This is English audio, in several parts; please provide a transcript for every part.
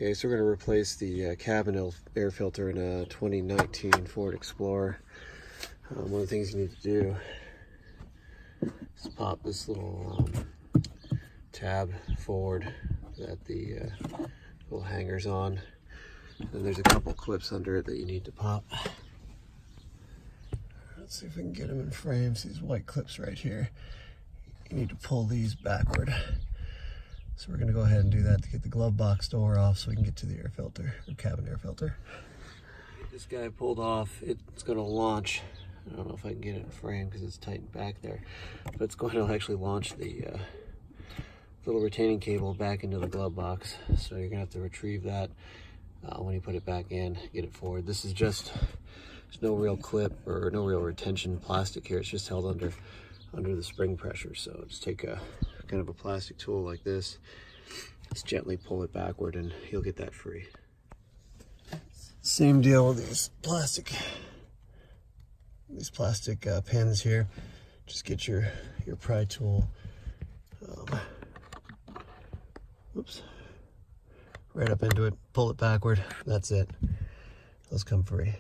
Okay, so we're going to replace the cabin air filter in a 2019 Ford Explorer. One of the things you need to do is pop this little tab forward that the little hanger's on. And there's a couple clips under it that you need to pop. Let's see if we can get them in frame. See these white clips right here. You need to pull these backward. So we're going to go ahead and do that to get the glove box door off so we can get to the air filter, or cabin air filter. Get this guy pulled off. It's going to launch. I don't know if I can get it in frame because it's tightened back there, but it's going to actually launch the little retaining cable back into the glove box. So you're going to have to retrieve that when you put it back in, get it forward. This is just, there's no real clip or no real retention plastic here. It's just held under the spring pressure. So just take a kind of a plastic tool like this, just gently pull it backward and you'll get that free. Same deal with these plastic pins here. Just get your pry tool, right up into it, pull it backward. That's it. Those come free.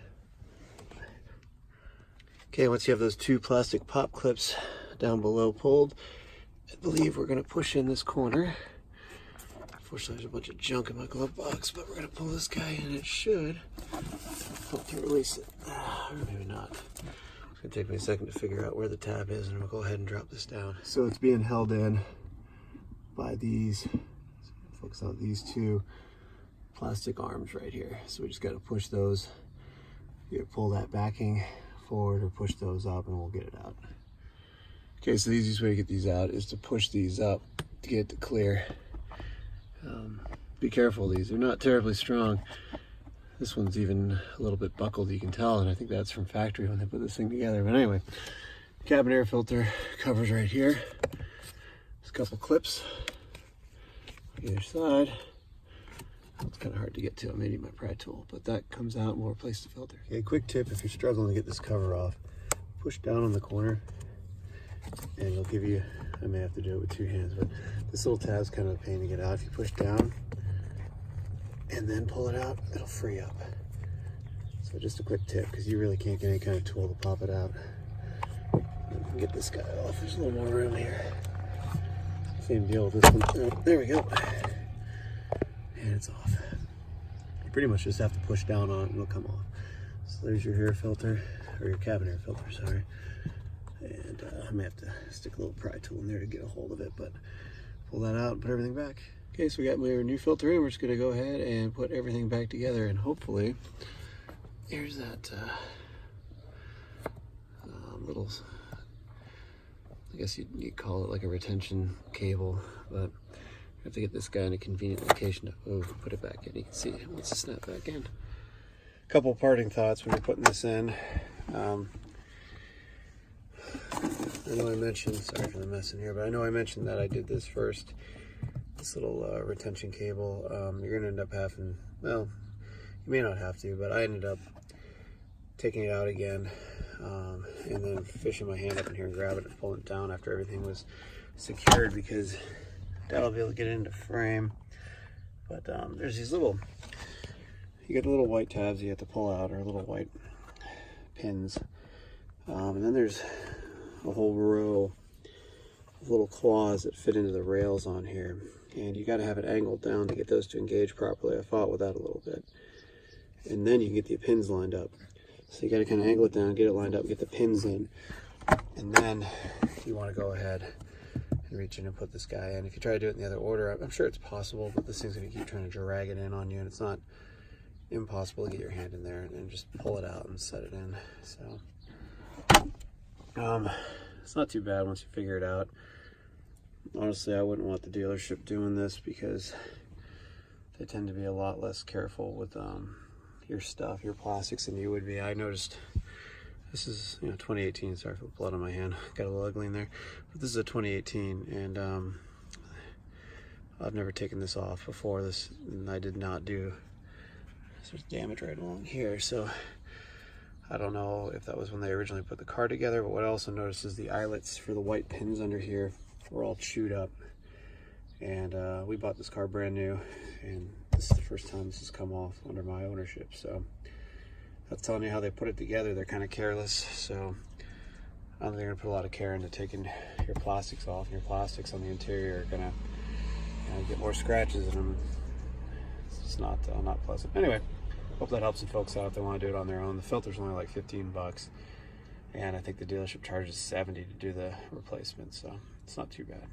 Okay, once you have those two plastic pop clips down below pulled, I believe we're going to push in this corner. Unfortunately, there's a bunch of junk in my glove box, but we're going to pull this guy in. It should help to release it. Or maybe not. It's going to take me a second to figure out where the tab is, and we'll go ahead and drop this down. So it's being held in by these, focus on these two plastic arms right here. So we just got to push those, either pull that backing forward or push those up, and we'll get it out. Okay, so the easiest way to get these out is to push these up to get it to clear. Be careful of these, they're not terribly strong. This one's even a little bit buckled, you can tell, and I think that's from factory when they put this thing together. But anyway, cabin air filter covers right here. There's a couple clips on either side. It's kind of hard to get to. I may need my pry tool, but that comes out and we'll replace the filter. Okay, quick tip if you're struggling to get this cover off, push down on the corner and it'll give you, I may have to do it with two hands, but this little tab's kind of a pain to get out. If you push down and then pull it out, it'll free up. So just a quick tip, because you really can't get any kind of tool to pop it out. Get this guy off. There's a little more room here. Same deal with this one. Oh, there we go. And it's off. You pretty much just have to push down on it and it'll come off. So there's your air filter, or your cabin air filter, sorry. And I may have to stick a little pry tool in there to get a hold of it, but pull that out and put everything back. Okay, so we got my new filter in. We're just gonna go ahead and put everything back together, and hopefully, here's that little, I guess you'd call it like a retention cable, but I have to get this guy in a convenient location to put it back in. You can see it wants to snap back in. A couple parting thoughts when you're putting this in. I know I mentioned, sorry for the mess in here, but I know I mentioned that I did this first. This little retention cable, you're gonna end up having, well, you may not have to, but I ended up taking it out again and then fishing my hand up in here and grabbing it and pulling it down after everything was secured, because that'll be able to get it into frame. But there's these little, you get the little white tabs you have to pull out, or little white pins, and then there's a whole row of little claws that fit into the rails on here, and you got to have it angled down to get those to engage properly. I fought with that a little bit, and then you can get the pins lined up. So you got to kind of angle it down, get it lined up, get the pins in, and then you want to go ahead and reach in and put this guy in. If you try to do it in the other order, I'm sure it's possible, but this thing's going to keep trying to drag it in on you, and it's not impossible to get your hand in there and just pull it out and set it in. So it's not too bad once you figure it out. Honestly, I wouldn't want the dealership doing this, because they tend to be a lot less careful with your stuff, your plastics, than you would be. I noticed, this is 2018, sorry for the blood on my hand, got a little ugly in there, but this is a 2018, and I've never taken this off before this, and I did not do, there's damage right along here, so I don't know if that was when they originally put the car together, but what I also noticed is the eyelets for the white pins under here were all chewed up. And we bought this car brand new, and It's the first time this has come off under my ownership, so that's telling you how they put it together. They're kind of careless, so I don't think they're gonna put a lot of care into taking your plastics off, and your plastics on the interior are gonna get more scratches in them. It's not pleasant. Anyway, hope that helps some folks out if they want to do it on their own. The filter's only like 15 bucks, and I think the dealership charges $70 to do the replacement, so it's not too bad.